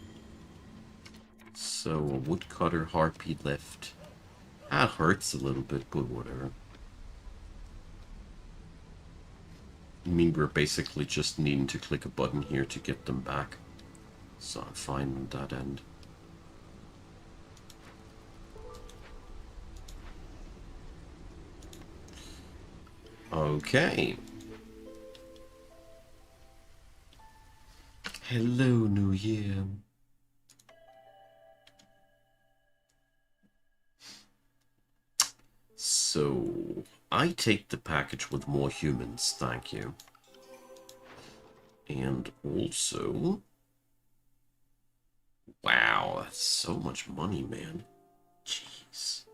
So, a woodcutter harpy left. That hurts a little bit, but whatever. I mean, we're basically just needing to click a button here to get them back. So I'm fine on that end. Okay. Hello, New Year. So, I take the package with more humans, thank you. And also... Wow, that's so much money, man. Jeez.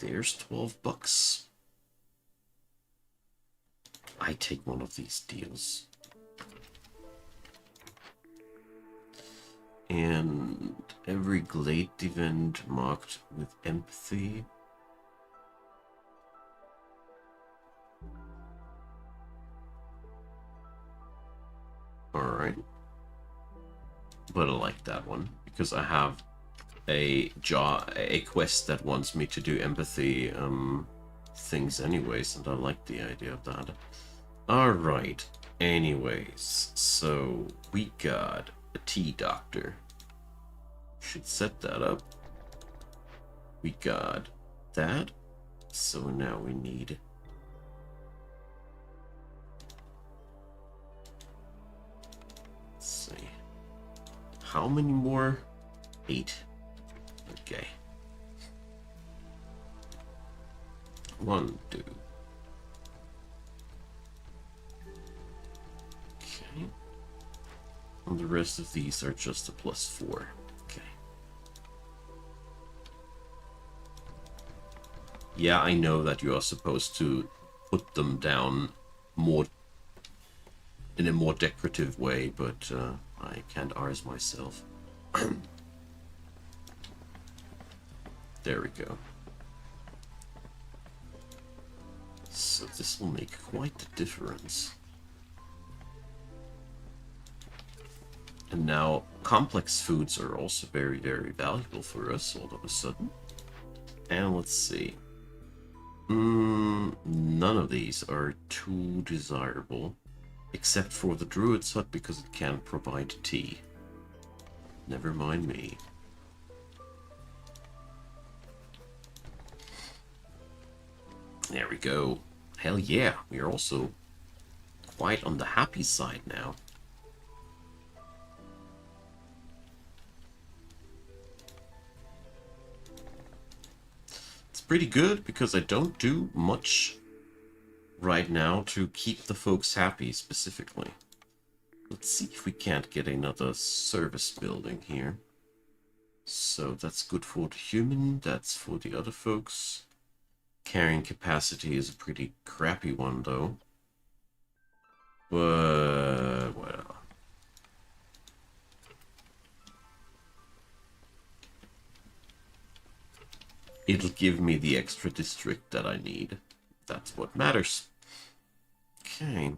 There's 12 bucks. I take one of these deals. And every glade event marked with empathy. Alright. But I like that one, because I have a quest that wants me to do empathy things anyways, and I like the idea of that. Alright, anyways, so we got a tea doctor. Should set that up. We got that, so now we need... Let's see. How many more? 8. Okay. 1, 2. Okay. And the rest of these are just a +4. Okay. Yeah, I know that you are supposed to put them down more in a more decorative way, but I can't ours myself. There we go. So this will make quite the difference. And now complex foods are also very, very valuable for us all of a sudden. And let's see. None of these are too desirable, except for the Druid's Hut because it can't provide tea. Never mind me. There we go. Hell yeah, we are also quite on the happy side now. It's pretty good because I don't do much right now to keep the folks happy specifically. Let's see if we can't get another service building here. So that's good for the human, that's for the other folks. Carrying capacity is a pretty crappy one, though. But, well. It'll give me the extra district that I need. That's what matters. Okay.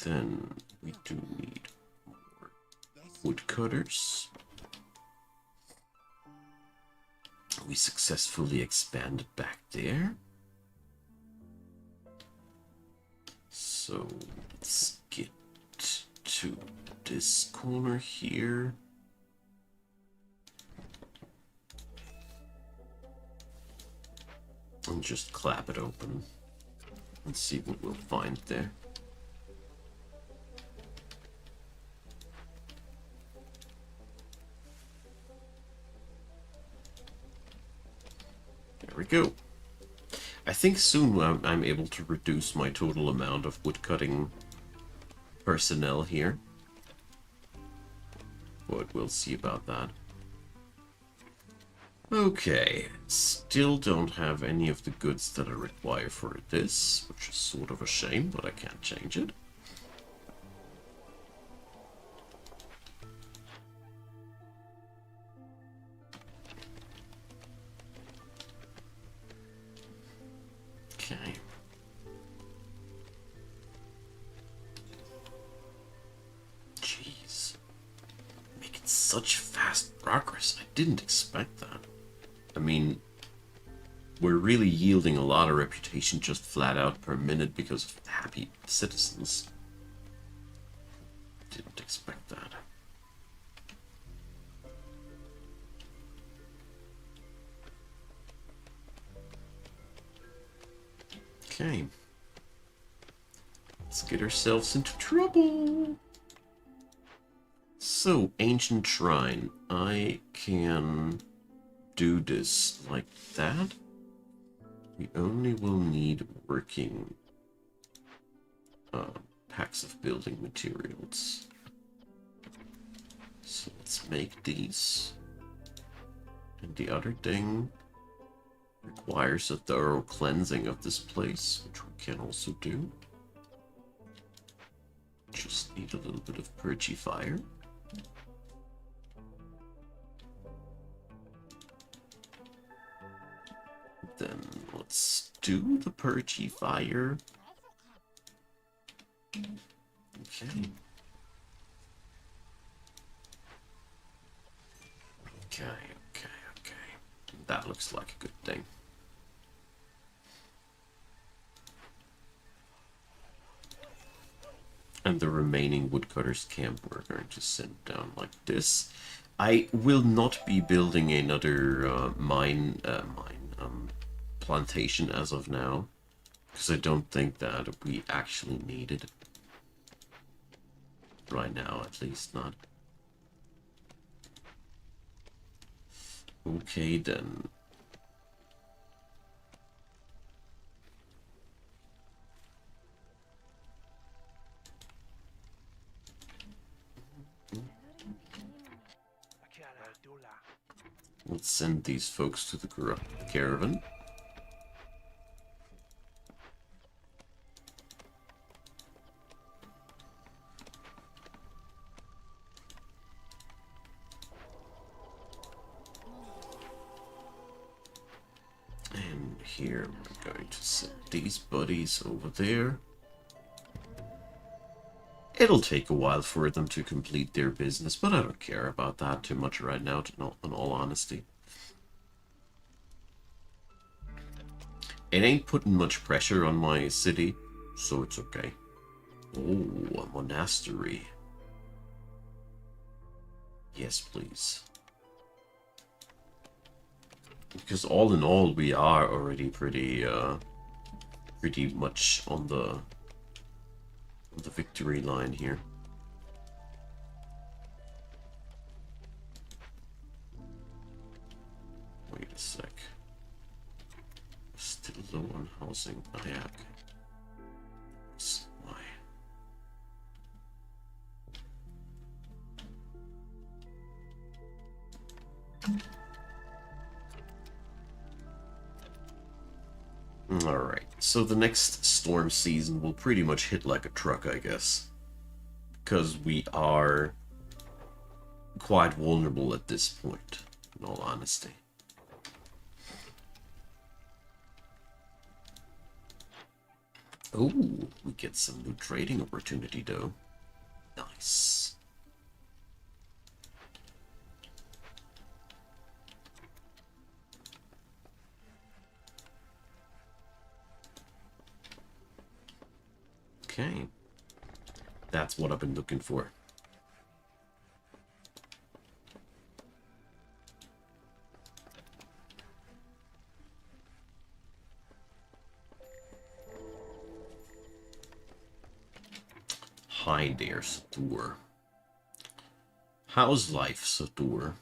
Then we do need more woodcutters. We successfully expanded back there. So let's get to this corner here. And just clap it open. Let's see what we'll find there. There we go. I think soon I'm able to reduce my total amount of woodcutting personnel here. But we'll see about that. Okay, still don't have any of the goods that I require for this, which is sort of a shame, but I can't change it. Okay. Jeez. Making such fast progress. I didn't expect that. I mean, we're really yielding a lot of reputation just flat out per minute because of happy citizens. Didn't expect that. Okay. Let's get ourselves into trouble. So, Ancient Shrine. I can do this like that. We only will need working packs of building materials. So let's make these. the other thing requires a thorough cleansing of this place, which we can also do. Just need a little bit of purgy fire. Then let's do the purgy fire. Okay. Okay. That looks like a good thing. And the remaining woodcutter's camp we're going to send down like this. I will not be building another plantation as of now, because I don't think that we actually need it. Right now, at least not. Okay, then. Let's send these folks to the caravan. And here we're going to send these buddies over there. It'll take a while for them to complete their business, but I don't care about that too much right now, in all honesty. It ain't putting much pressure on my city, so it's okay. Oh, a monastery. Yes, please. Because all in all, we are already pretty much on the victory line here. Wait a sec. Still low on housing. Oh yeah, okay. That's why. Alright, so the next storm season will pretty much hit like a truck, I guess. Because we are quite vulnerable at this point, in all honesty. Oh, we get some new trading opportunity though. Nice. Okay. That's what I've been looking for. Hi there, Satur. How's life, Satur?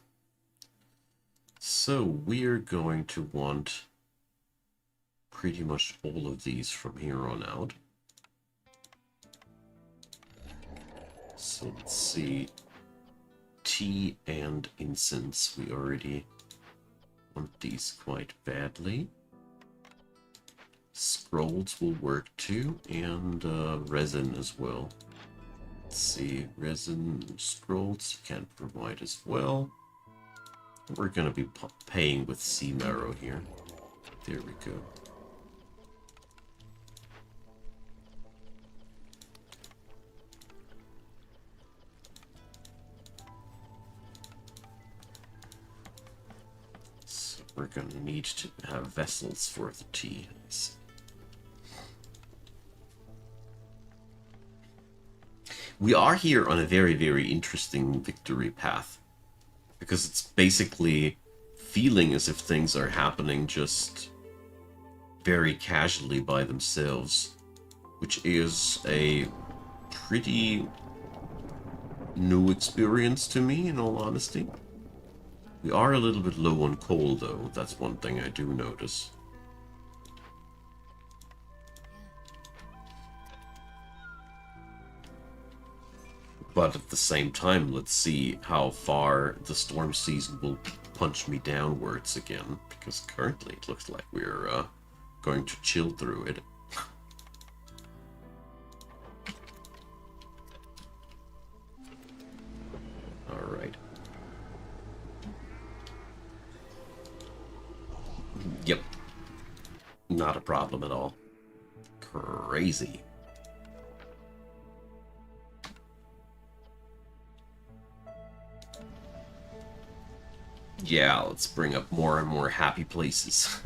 So we're going to want pretty much all of these from here on out. So let's see. Tea and incense. We already want these quite badly. Scrolls will work too, and resin as well. Let's see, resin, scrolls can provide as well. We're gonna be paying with sea marrow here. There we go. So we're gonna need to have vessels for the tea. We are here on a very, very interesting victory path. Because it's basically feeling as if things are happening just very casually by themselves. Which is a pretty new experience to me, in all honesty. We are a little bit low on coal, though. That's one thing I do notice. But at the same time, let's see how far the storm season will punch me downwards again, because currently it looks like we're going to chill through it. Alright. Yep. Not a problem at all. Crazy. Yeah, let's bring up more and more happy places.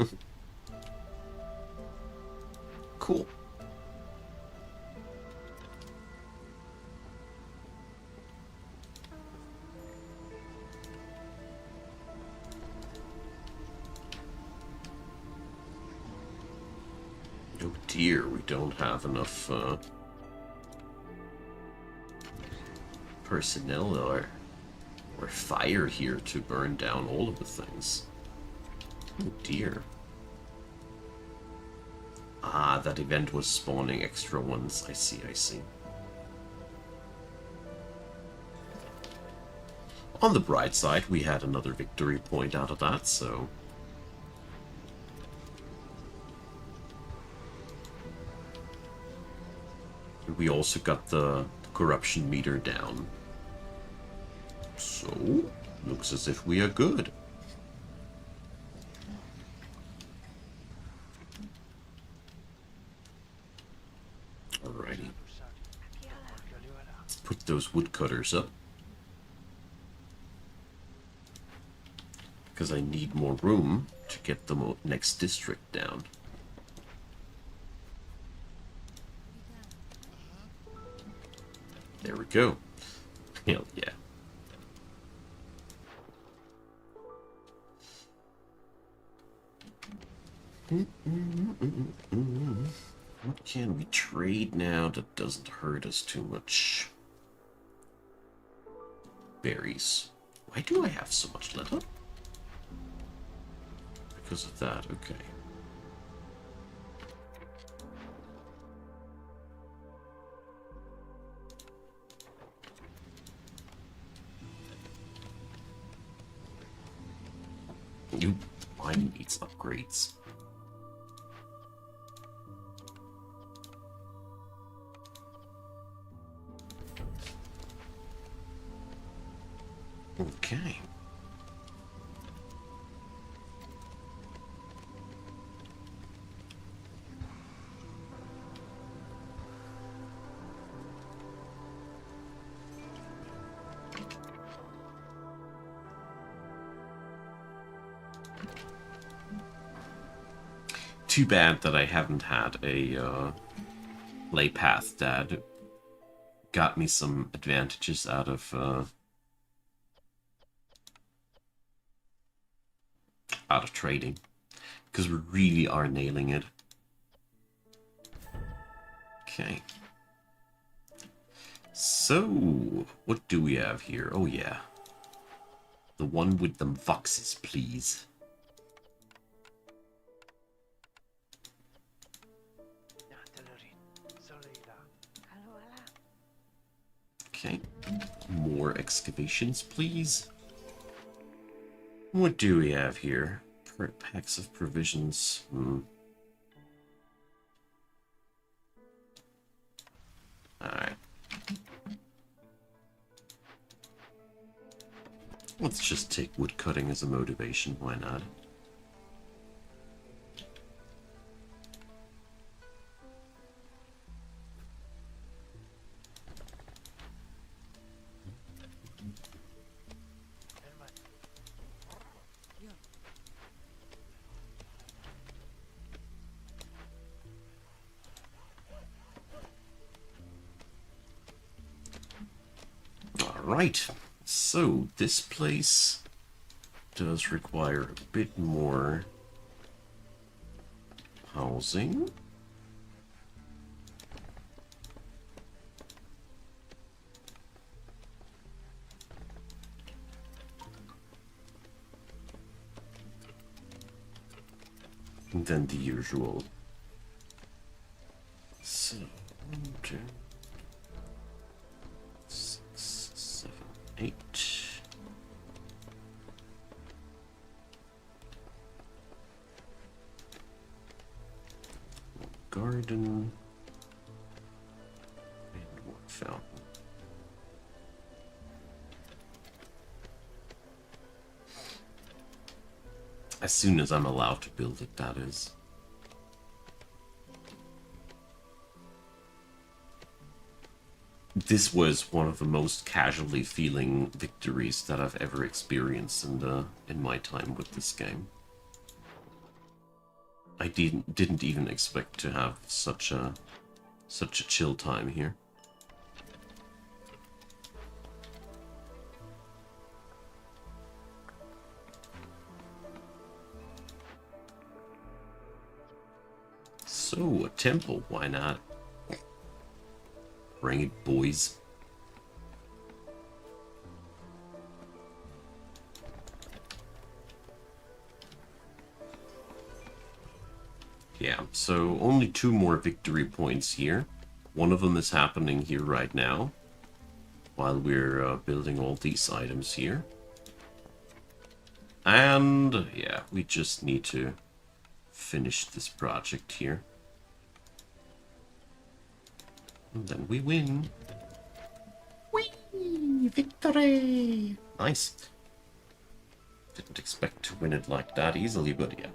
Cool. Oh dear, we don't have enough personnel or fire here to burn down all of the things. Oh dear. Ah, that event was spawning extra ones. I see, I see. On the bright side, we had another victory point out of that, so... We also got the corruption meter down. So, looks as if we are good. Alrighty. Let's put those woodcutters up. Because I need more room to get the next district down. There we go. Hell yeah. What can we trade now that doesn't hurt us too much? Berries. Why do I have so much leather? Because of that, okay. Mine needs upgrades. Okay. Too bad that I haven't had a lay path that got me some advantages out of trading, because we really are nailing it. Okay. So, what do we have here? Oh yeah. The one with them foxes, please. Okay. More excavations, please. What do we have here? Packs of provisions. Alright. Let's just take wood cutting as a motivation, why not? Alright, so this place does require a bit more housing. And then the usual. So, 1, 2, 6, 7, 8. garden. And one fountain. As soon as I'm allowed to build it, that is. This was one of the most casually feeling victories that I've ever experienced in my time with this game. I didn't even expect to have such a chill time here. So, a temple, why not? Bring it, boys. Yeah, so only 2 more victory points here. One of them is happening here right now, while we're building all these items here. And, yeah, we just need to finish this project here. And then we win. Whee! Victory! Nice. Didn't expect to win it like that easily, but yeah.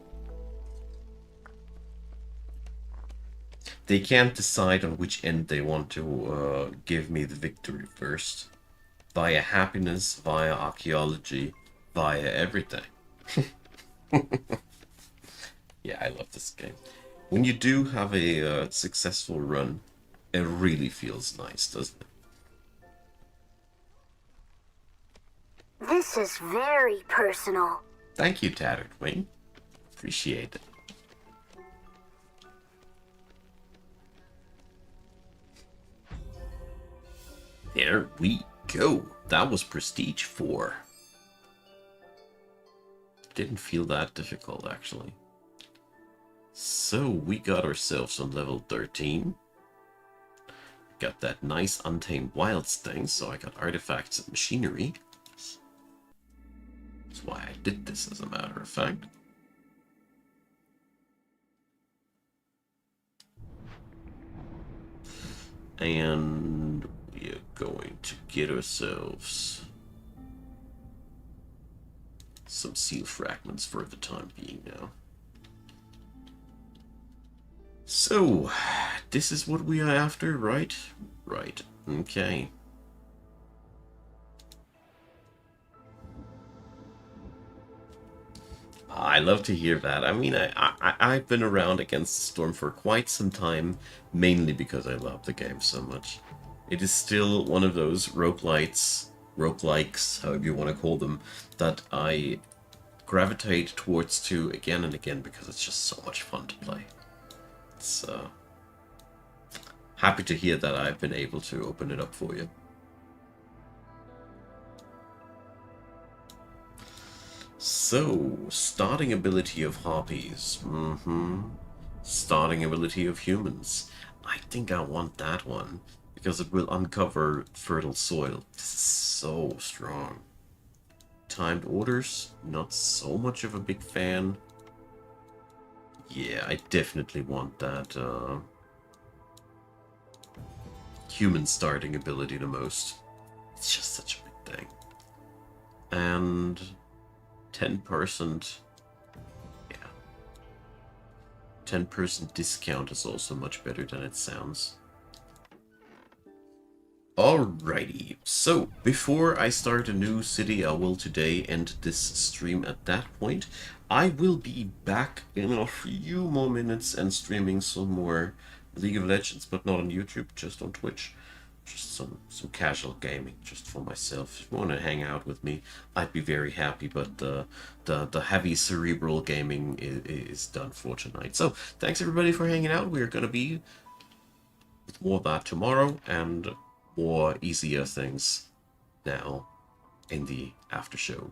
They can't decide on which end they want to give me the victory first. Via happiness, via archaeology, via everything. Yeah, I love this game. When you do have a successful run, it really feels nice, doesn't it? This is very personal. Thank you, Tattered Wing. Appreciate it. There we go. That was Prestige 4. Didn't feel that difficult, actually. So, we got ourselves on level 13. Got that nice Untamed Wilds thing, so I got artifacts and machinery. That's why I did this, as a matter of fact. And we are going to get ourselves some seal fragments for the time being now. So, this is what we are after, right? Right. Okay. I love to hear that. I mean, I've been around Against the Storm for quite some time, mainly because I love the game so much. It is still one of those roguelikes, however you want to call them, that I gravitate towards to again and again because it's just so much fun to play. It's happy to hear that I've been able to open it up for you. So, starting ability of harpies. Starting ability of humans. I think I want that one, because it will uncover fertile soil. This is so strong. Timed orders, not so much of a big fan. Yeah, I definitely want that human starting ability the most. It's just such a big thing. And 10%, yeah. 10% discount is also much better than it sounds. Alrighty, so before I start a new city, I will today end this stream at that point. I will be back in a few more minutes and streaming some more League of Legends, but not on YouTube, just on Twitch. Just some casual gaming, just for myself. If you want to hang out with me, I'd be very happy, but the heavy cerebral gaming is done for tonight. So, thanks everybody for hanging out. We're going to be with more of that tomorrow, and more easier things now in the after show.